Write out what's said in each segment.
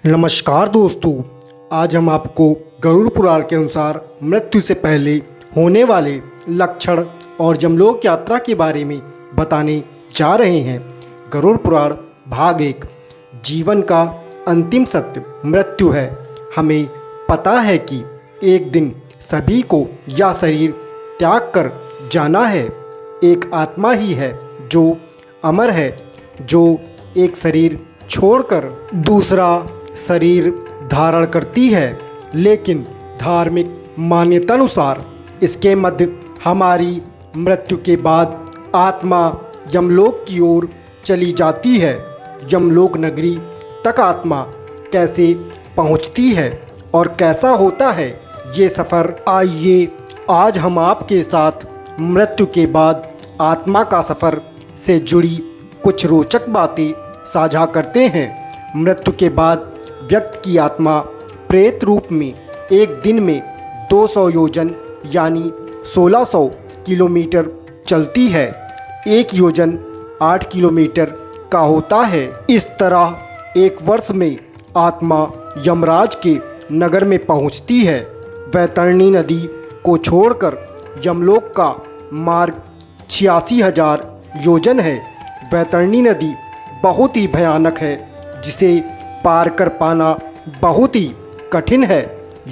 नमस्कार दोस्तों, आज हम आपको गरुड़ पुराण के अनुसार मृत्यु से पहले होने वाले लक्षण और यमलोक यात्रा के बारे में बताने जा रहे हैं। गरुड़ पुराण भाग 1। जीवन का अंतिम सत्य मृत्यु है। हमें पता है कि एक दिन सभी को यह शरीर त्याग कर जाना है। एक आत्मा ही है जो अमर है, जो एक शरीर छोड़कर दूसरा शरीर धारण करती है, लेकिन धार्मिक मान्यतानुसार इसके मध्य हमारी मृत्यु के बाद आत्मा यमलोक की ओर चली जाती है। यमलोक नगरी तक आत्मा कैसे पहुंचती है और कैसा होता है ये सफ़र, आइए आज हम आपके साथ मृत्यु के बाद आत्मा का सफ़र से जुड़ी कुछ रोचक बातें साझा करते हैं। मृत्यु के बाद व्यक्ति की आत्मा प्रेत रूप में एक दिन में 200 योजन यानी 1600 किलोमीटर चलती है। एक योजन 8 किलोमीटर का होता है। इस तरह एक वर्ष में आत्मा यमराज के नगर में पहुंचती है। वैतरणी नदी को छोड़कर यमलोक का मार्ग 86,000 योजन है। वैतरणी नदी बहुत ही भयानक है, जिसे पार कर पाना बहुत ही कठिन है।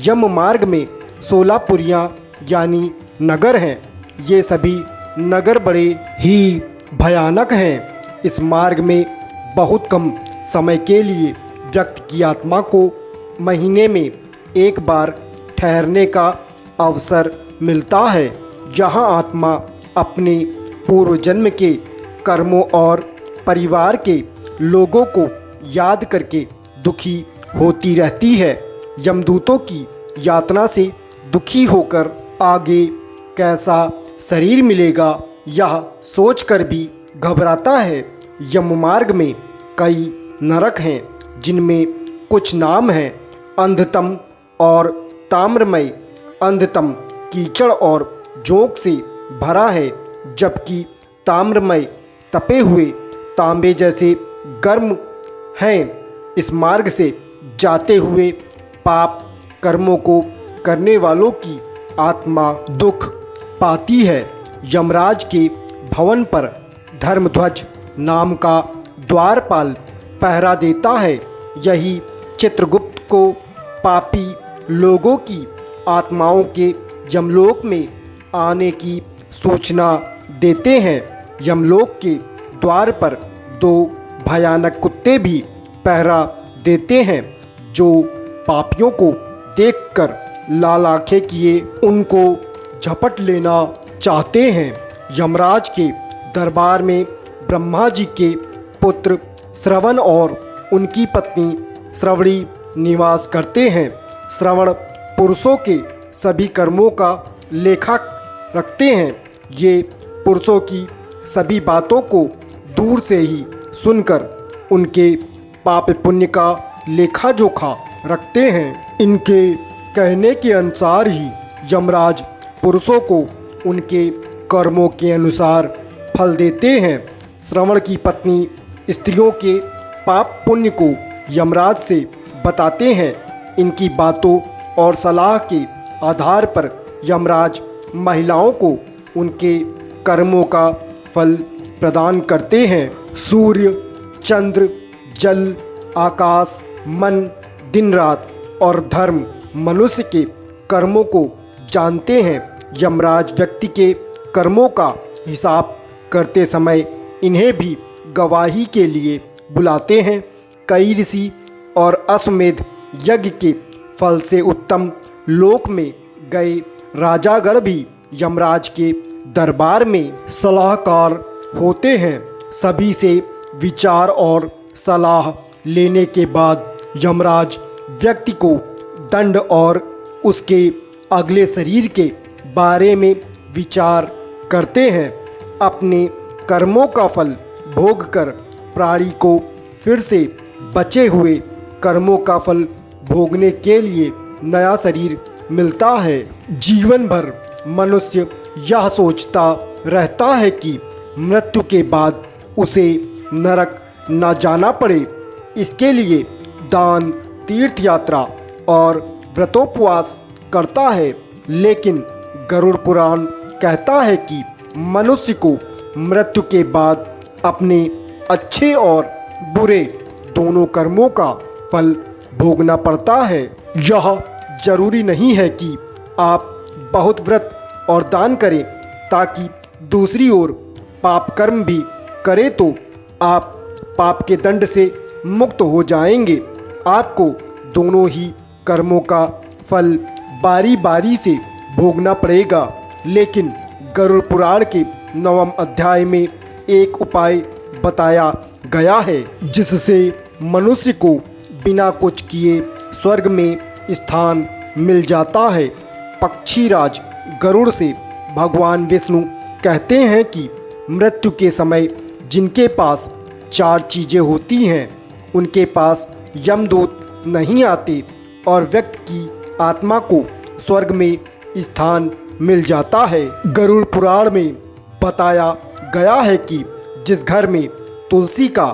यम मार्ग में 16 पुरियाँ यानी नगर हैं। ये सभी नगर बड़े ही भयानक हैं। इस मार्ग में बहुत कम समय के लिए व्यक्ति की आत्मा को महीने में एक बार ठहरने का अवसर मिलता है। यहाँ आत्मा अपने पूर्व जन्म के कर्मों और परिवार के लोगों को याद करके दुखी होती रहती है। यमदूतों की यातना से दुखी होकर आगे कैसा शरीर मिलेगा यह सोचकर भी घबराता है। यम मार्ग में कई नरक हैं, जिनमें कुछ नाम हैं अंधतम और ताम्रमय। अंधतम कीचड़ और जोंक से भरा है, जबकि ताम्रमय तपे हुए तांबे जैसे गर्म हैं। इस मार्ग से जाते हुए पाप कर्मों को करने वालों की आत्मा दुख पाती है। यमराज के भवन पर धर्मध्वज नाम का द्वारपाल पहरा देता है। यही चित्रगुप्त को पापी लोगों की आत्माओं के यमलोक में आने की सूचना देते हैं। यमलोक के द्वार पर 2 भयानक कुत्ते भी पहरा देते हैं, जो पापियों को देखकर लाल आंखें किए उनको झपट लेना चाहते हैं। यमराज के दरबार में ब्रह्मा जी के पुत्र श्रवण और उनकी पत्नी श्रवणी निवास करते हैं। श्रवण पुरुषों के सभी कर्मों का लेखा रखते हैं। ये पुरुषों की सभी बातों को दूर से ही सुनकर उनके पाप पुण्य का लेखा जोखा रखते हैं। इनके कहने के अनुसार ही यमराज पुरुषों को उनके कर्मों के अनुसार फल देते हैं। श्रवण की पत्नी स्त्रियों के पाप पुण्य को यमराज से बताते हैं। इनकी बातों और सलाह के आधार पर यमराज महिलाओं को उनके कर्मों का फल प्रदान करते हैं। सूर्य, चंद्र, जल, आकाश, मन, दिन रात और धर्म मनुष्य के कर्मों को जानते हैं। यमराज व्यक्ति के कर्मों का हिसाब करते समय इन्हें भी गवाही के लिए बुलाते हैं। कई ऋषि और अश्वमेध यज्ञ के फल से उत्तम लोक में गए राजागण भी यमराज के दरबार में सलाहकार होते हैं। सभी से विचार और सलाह लेने के बाद यमराज व्यक्ति को दंड और उसके अगले शरीर के बारे में विचार करते हैं। अपने कर्मों का फल भोगकर प्राणी को फिर से बचे हुए कर्मों का फल भोगने के लिए नया शरीर मिलता है। जीवन भर मनुष्य यह सोचता रहता है कि मृत्यु के बाद उसे नरक न जाना पड़े। इसके लिए दान, तीर्थ यात्रा और व्रतोपवास करता है। लेकिन गरुड़ पुराण कहता है कि मनुष्य को मृत्यु के बाद अपने अच्छे और बुरे दोनों कर्मों का फल भोगना पड़ता है। यह जरूरी नहीं है कि आप बहुत व्रत और दान करें ताकि दूसरी ओर पाप कर्म भी करें तो आप पाप के दंड से मुक्त हो जाएंगे। आपको दोनों ही कर्मों का फल बारी बारी से भोगना पड़ेगा। लेकिन गरुड़ पुराण के 9वें अध्याय में एक उपाय बताया गया है जिससे मनुष्य को बिना कुछ किए स्वर्ग में स्थान मिल जाता है। पक्षीराज गरुड़ से भगवान विष्णु कहते हैं कि मृत्यु के समय जिनके पास 4 चीज़ें होती हैं उनके पास यमदूत नहीं आते और व्यक्ति की आत्मा को स्वर्ग में स्थान मिल जाता है। गरुड़ पुराण में बताया गया है कि जिस घर में तुलसी का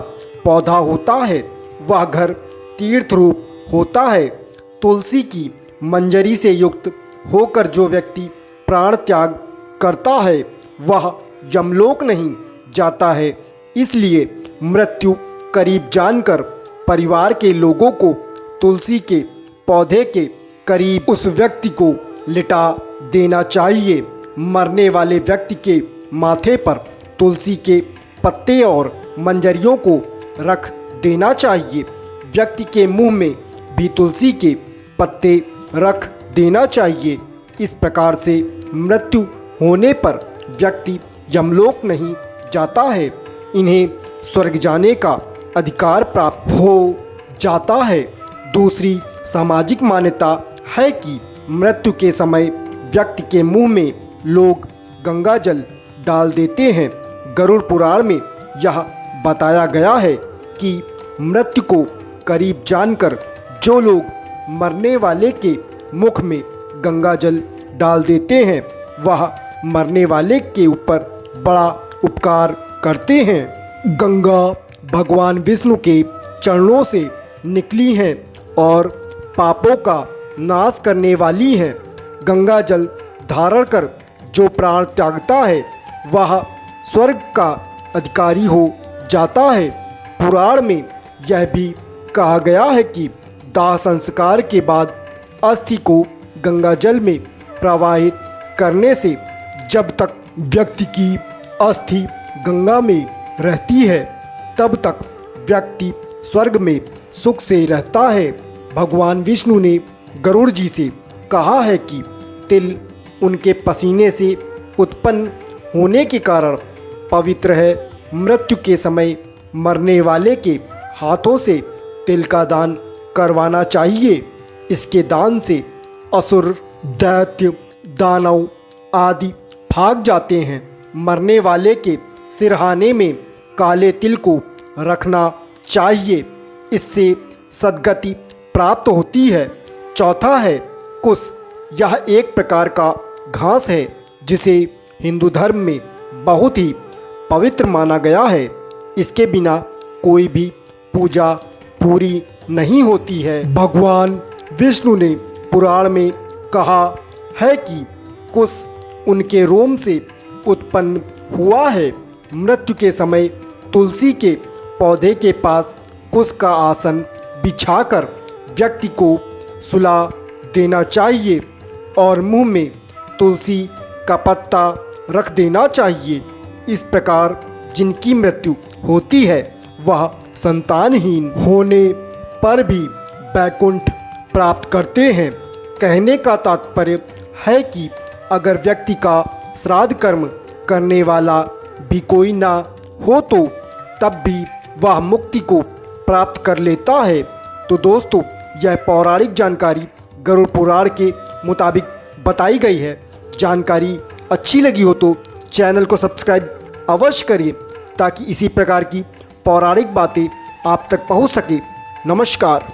पौधा होता है वह घर तीर्थ रूप होता है। तुलसी की मंजरी से युक्त होकर जो व्यक्ति प्राण त्याग करता है वह यमलोक नहीं जाता है। इसलिए मृत्यु करीब जानकर परिवार के लोगों को तुलसी के पौधे के करीब उस व्यक्ति को लिटा देना चाहिए। मरने वाले व्यक्ति के माथे पर तुलसी के पत्ते और मंजरियों को रख देना चाहिए। व्यक्ति के मुंह में भी तुलसी के पत्ते रख देना चाहिए। इस प्रकार से मृत्यु होने पर व्यक्ति यमलोक नहीं जाता है, इन्हें स्वर्ग जाने का अधिकार प्राप्त हो जाता है। दूसरी सामाजिक मान्यता है कि मृत्यु के समय व्यक्ति के मुंह में लोग गंगा जल डाल देते हैं। गरुड़ पुराण में यह बताया गया है कि मृत्यु को करीब जानकर जो लोग मरने वाले के मुख में गंगा जल डाल देते हैं वह मरने वाले के ऊपर बड़ा उपकार करते हैं। गंगा भगवान विष्णु के चरणों से निकली हैं और पापों का नाश करने वाली हैं। गंगा जल धारण कर जो प्राण त्यागता है वह स्वर्ग का अधिकारी हो जाता है। पुराण में यह भी कहा गया है कि दाह संस्कार के बाद अस्थि को गंगा जल में प्रवाहित करने से जब तक व्यक्ति की अस्थि गंगा में रहती है तब तक व्यक्ति स्वर्ग में सुख से रहता है। भगवान विष्णु ने गरुड़ जी से कहा है कि तिल उनके पसीने से उत्पन्न होने के कारण पवित्र है। मृत्यु के समय मरने वाले के हाथों से तिल का दान करवाना चाहिए। इसके दान से असुर, दैत्य, दानव आदि भाग जाते हैं। मरने वाले के सिरहाने में काले तिल को रखना चाहिए, इससे सद्गति प्राप्त होती है। चौथा है कुश। यह एक प्रकार का घास है जिसे हिंदू धर्म में बहुत ही पवित्र माना गया है। इसके बिना कोई भी पूजा पूरी नहीं होती है। भगवान विष्णु ने पुराण में कहा है कि कुश उनके रोम से उत्पन्न हुआ है। मृत्यु के समय तुलसी के पौधे के पास कुश का आसन बिछाकर व्यक्ति को सुला देना चाहिए और मुंह में तुलसी का पत्ता रख देना चाहिए। इस प्रकार जिनकी मृत्यु होती है वह संतानहीन होने पर भी वैकुंठ प्राप्त करते हैं। कहने का तात्पर्य है कि अगर व्यक्ति का श्राद्ध कर्म करने वाला भी कोई ना हो तो तब भी वह मुक्ति को प्राप्त कर लेता है। तो दोस्तों, यह पौराणिक जानकारी गरुड़ पुराण के मुताबिक बताई गई है। जानकारी अच्छी लगी हो तो चैनल को सब्सक्राइब अवश्य करिए ताकि इसी प्रकार की पौराणिक बातें आप तक पहुंच सके। नमस्कार।